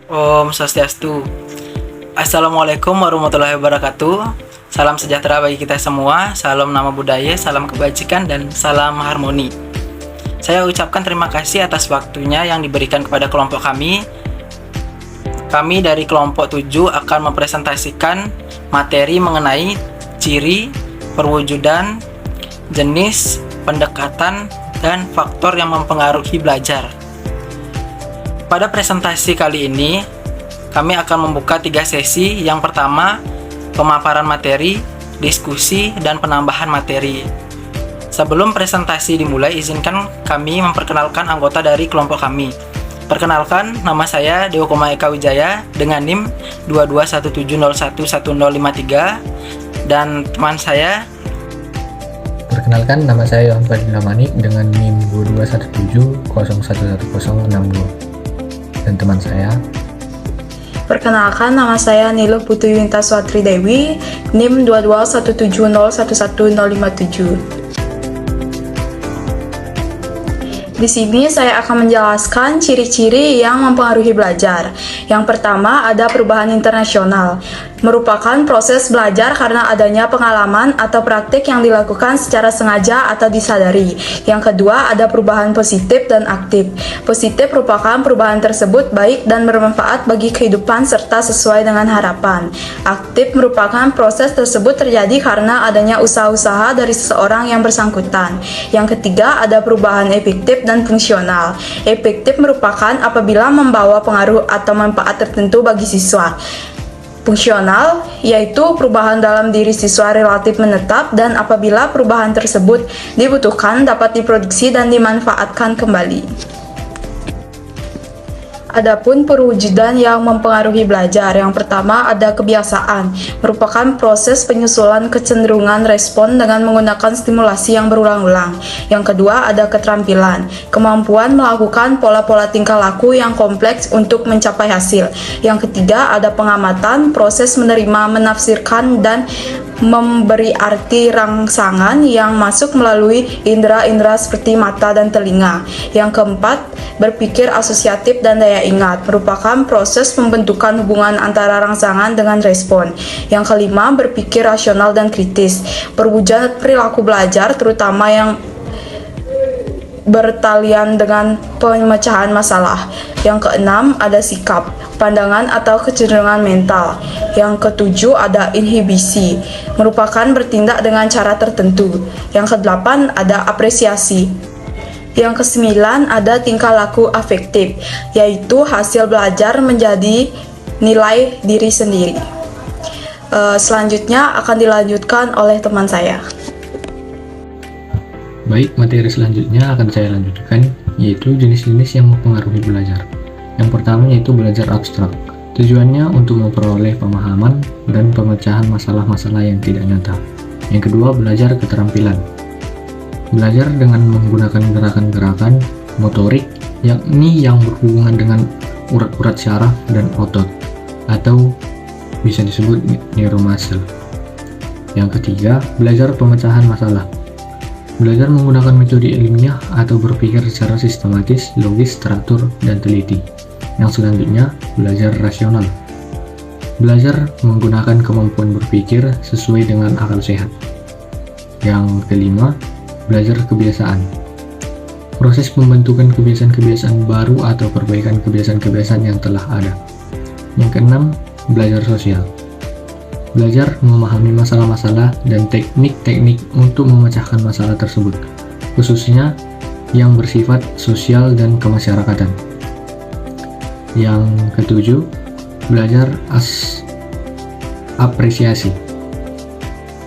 Om Swastiastu. Assalamualaikum warahmatullahi wabarakatuh. Salam sejahtera bagi kita semua. Salam nama budaya, salam kebajikan, dan salam harmoni. Saya ucapkan terima kasih atas waktunya yang diberikan kepada kelompok kami. Kami dari kelompok 7 akan mempresentasikan materi mengenai ciri, perwujudan, jenis, pendekatan, dan faktor yang mempengaruhi belajar. Pada presentasi kali ini, kami akan membuka 3 sesi. Yang pertama, pemaparan materi, diskusi, dan penambahan materi. Sebelum presentasi dimulai, izinkan kami memperkenalkan anggota dari kelompok kami. Perkenalkan, nama saya Dewa Koma Eka Wijaya dengan NIM 2217011053, dan teman saya. Perkenalkan, nama saya Yohan Fadila Manik dengan NIM 2217011062, dan teman saya. Perkenalkan, nama saya Niluh Putu Yunita Swatri Dewi, NIM 2217011057. Di sini saya akan menjelaskan ciri-ciri yang mempengaruhi belajar. Yang pertama, ada perubahan internasional. Merupakan proses belajar karena adanya pengalaman atau praktik yang dilakukan secara sengaja atau disadari. Yang kedua, ada perubahan positif dan aktif. Positif merupakan perubahan tersebut baik dan bermanfaat bagi kehidupan serta sesuai dengan harapan. Aktif merupakan proses tersebut terjadi karena adanya usaha-usaha dari seseorang yang bersangkutan. Yang ketiga, ada perubahan efektif dan fungsional. Efektif merupakan apabila membawa pengaruh atau manfaat tertentu bagi siswa. Fungsional yaitu perubahan dalam diri siswa relatif menetap dan apabila perubahan tersebut dibutuhkan dapat diproduksi dan dimanfaatkan kembali. Adapun perwujudan yang mempengaruhi belajar, yang pertama ada kebiasaan, merupakan proses penyusulan kecenderungan respon dengan menggunakan stimulasi yang berulang-ulang. Yang kedua ada keterampilan, kemampuan melakukan pola-pola tingkah laku yang kompleks untuk mencapai hasil. Yang ketiga ada pengamatan, proses menerima, menafsirkan, dan memberi arti rangsangan yang masuk melalui indera-indera seperti mata dan telinga. Yang keempat, berpikir asosiatif dan daya ingat, merupakan proses pembentukan hubungan antara rangsangan dengan respon. Yang kelima, berpikir rasional dan kritis, perwujudan perilaku belajar terutama yang bertalian dengan pemecahan masalah. Yang keenam ada sikap, pandangan atau kecenderungan mental. Yang ketujuh ada inhibisi, merupakan bertindak dengan cara tertentu. Yang kedelapan ada apresiasi. Yang kesembilan ada tingkah laku afektif, yaitu hasil belajar menjadi nilai diri sendiri. Selanjutnya akan dilanjutkan oleh teman saya. Baik, materi selanjutnya akan saya lanjutkan, yaitu jenis-jenis yang mempengaruhi belajar. Yang pertama yaitu belajar abstrak. Tujuannya untuk memperoleh pemahaman dan pemecahan masalah-masalah yang tidak nyata. Yang kedua, belajar keterampilan. Belajar dengan menggunakan gerakan-gerakan motorik, yakni yang berhubungan dengan urat-urat syaraf dan otot, atau bisa disebut neuromuscle. Yang ketiga, belajar pemecahan masalah. Belajar menggunakan metode ilmiah atau berpikir secara sistematis, logis, teratur, dan teliti. Yang selanjutnya, belajar rasional. Belajar menggunakan kemampuan berpikir sesuai dengan akal sehat. Yang kelima, belajar kebiasaan. Proses pembentukan kebiasaan-kebiasaan baru atau perbaikan kebiasaan-kebiasaan yang telah ada. Yang keenam, belajar sosial. Belajar memahami masalah-masalah dan teknik-teknik untuk memecahkan masalah tersebut, khususnya yang bersifat sosial dan kemasyarakatan. Yang ketujuh, belajar apresiasi.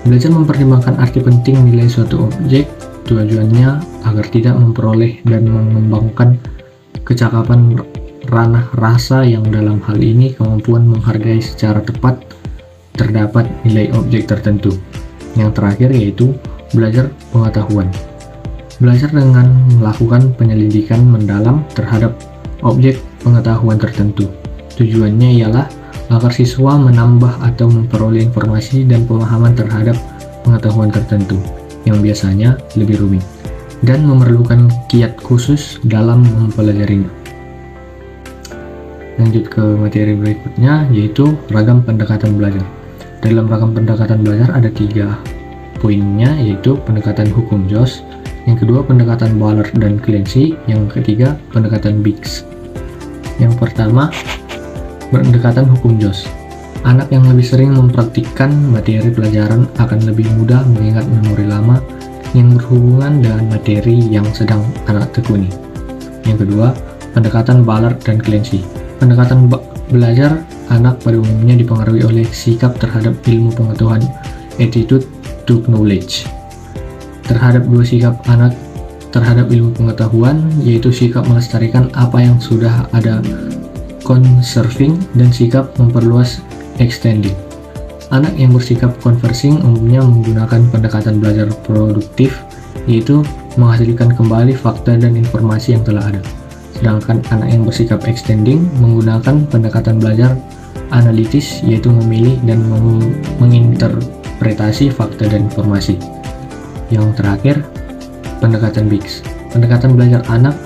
Belajar mempertimbangkan arti penting nilai suatu objek, tujuannya agar tidak memperoleh dan mengembangkan kecakapan ranah rasa yang dalam hal ini kemampuan menghargai secara tepat terdapat nilai objek tertentu. Yang terakhir yaitu belajar pengetahuan. Belajar dengan melakukan penyelidikan mendalam terhadap objek pengetahuan tertentu. Tujuannya ialah agar siswa menambah atau memperoleh informasi dan pemahaman terhadap pengetahuan tertentu yang biasanya lebih rumit dan memerlukan kiat khusus dalam mempelajarinya. Lanjut ke materi berikutnya, yaitu ragam pendekatan belajar. Dalam ragam pendekatan belajar ada 3 poinnya, yaitu pendekatan hukum Joss, yang kedua pendekatan Ballard dan Clancy, yang ketiga pendekatan Biggs. Yang pertama, pendekatan hukum Joss. Anak yang lebih sering mempraktikkan materi pelajaran akan lebih mudah mengingat memori lama yang berhubungan dengan materi yang sedang anak tekuni. Yang kedua, pendekatan Ballard dan Clancy. Pendekatan belajar anak pada umumnya dipengaruhi oleh sikap terhadap ilmu pengetahuan, attitude to knowledge. Terhadap 2 sikap anak terhadap ilmu pengetahuan, yaitu sikap melestarikan apa yang sudah ada, conserving, dan sikap memperluas, extending. Anak yang bersikap conversing umumnya menggunakan pendekatan belajar produktif, yaitu menghasilkan kembali fakta dan informasi yang telah ada. Sedangkan anak yang bersikap extending menggunakan pendekatan belajar analitis, yaitu memilih dan menginterpretasi fakta dan informasi. Yang terakhir, pendekatan Biggs. Pendekatan belajar anak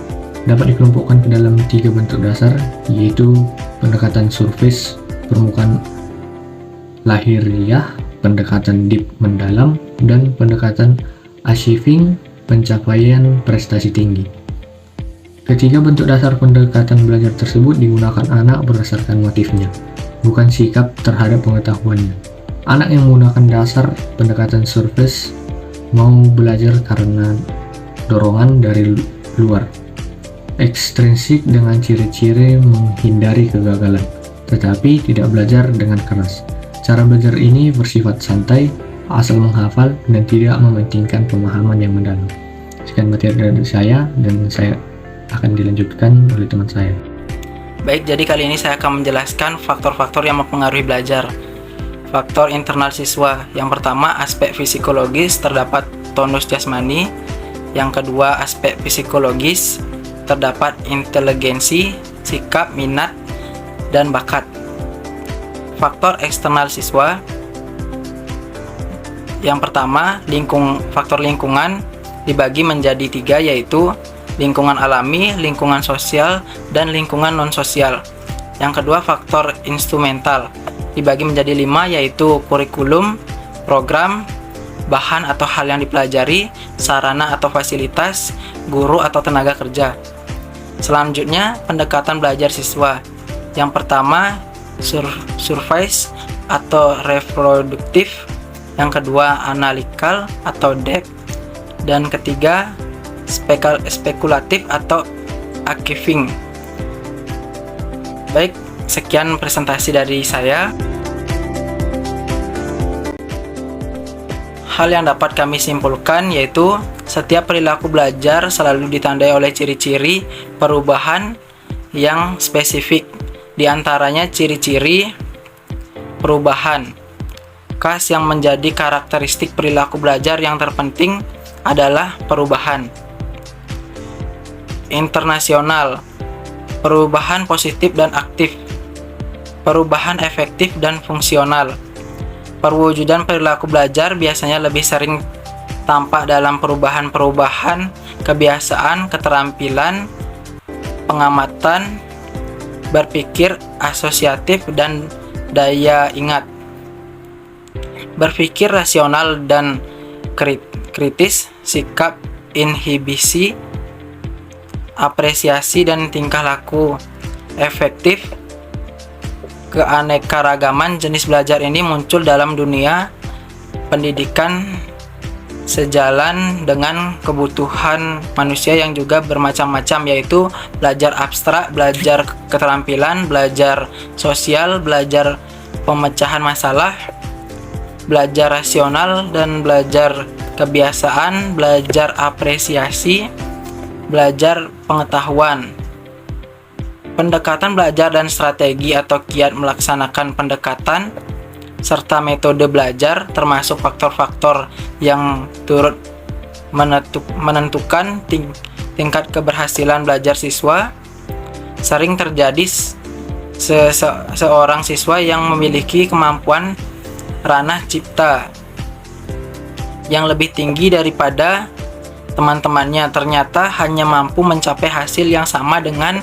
dapat dikelompokkan ke dalam 3 bentuk dasar, yaitu pendekatan surface, permukaan lahiriah, pendekatan deep, mendalam, dan pendekatan achieving, pencapaian prestasi tinggi. Ketiga bentuk dasar pendekatan belajar tersebut digunakan anak berdasarkan motifnya, bukan sikap terhadap pengetahuannya. Anak yang menggunakan dasar pendekatan surface mau belajar karena dorongan dari luar, ekstrinsik dengan ciri-ciri menghindari kegagalan, tetapi tidak belajar dengan keras. Cara belajar ini bersifat santai, asal menghafal, dan tidak mementingkan pemahaman yang mendalam. Sekian materi dari saya, dan saya akan dilanjutkan oleh teman saya. Baik, jadi kali ini saya akan menjelaskan faktor-faktor yang mempengaruhi belajar. Faktor internal siswa. Yang pertama, aspek psikologis, terdapat tonus jasmani. Yang kedua, aspek psikologis, terdapat inteligensi, sikap, minat, dan bakat. Faktor eksternal siswa. Yang pertama, faktor lingkungan dibagi menjadi 3, yaitu lingkungan alami, lingkungan sosial, dan lingkungan non-sosial. Yang kedua, faktor instrumental dibagi menjadi 5, yaitu kurikulum, program, bahan atau hal yang dipelajari, sarana atau fasilitas, guru atau tenaga kerja. Selanjutnya, pendekatan belajar siswa. Yang pertama, surface atau reproduktif. Yang kedua, analytical atau depth. Dan ketiga, spekulatif atau achieving. Baik, sekian presentasi dari saya. Hal yang dapat kami simpulkan yaitu setiap perilaku belajar selalu ditandai oleh ciri-ciri perubahan yang spesifik. Di antaranya ciri-ciri perubahan khas yang menjadi karakteristik perilaku belajar yang terpenting adalah perubahan internasional, perubahan positif dan aktif, perubahan efektif dan fungsional. Perwujudan perilaku belajar biasanya lebih sering tampak dalam perubahan-perubahan kebiasaan, keterampilan, pengamatan, berpikir asosiatif, dan daya ingat. Berpikir rasional dan kritis, sikap inhibisi, apresiasi, dan tingkah laku efektif. Keanekaragaman jenis belajar ini muncul dalam dunia pendidikan sejalan dengan kebutuhan manusia yang juga bermacam-macam, yaitu belajar abstrak, belajar keterampilan, belajar sosial, belajar pemecahan masalah, belajar rasional, dan belajar kebiasaan, belajar apresiasi, belajar pengetahuan. Pendekatan belajar dan strategi atau kiat melaksanakan pendekatan serta metode belajar termasuk faktor-faktor yang turut menentukan tingkat keberhasilan belajar siswa. Sering terjadi seorang siswa yang memiliki kemampuan ranah cipta yang lebih tinggi daripada teman-temannya ternyata hanya mampu mencapai hasil yang sama dengan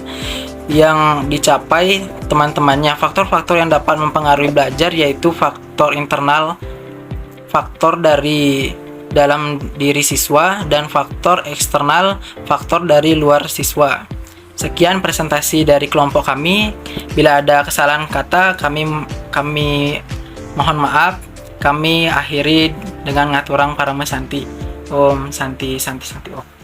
yang dicapai teman-temannya. Faktor-faktor yang dapat mempengaruhi belajar yaitu faktor internal, faktor dari dalam diri siswa, dan faktor eksternal, faktor dari luar siswa. Sekian presentasi dari kelompok kami. Bila ada kesalahan kata, kami mohon maaf. Kami akhiri dengan ngaturang para mesanti. Om Santi Santi Santi Om.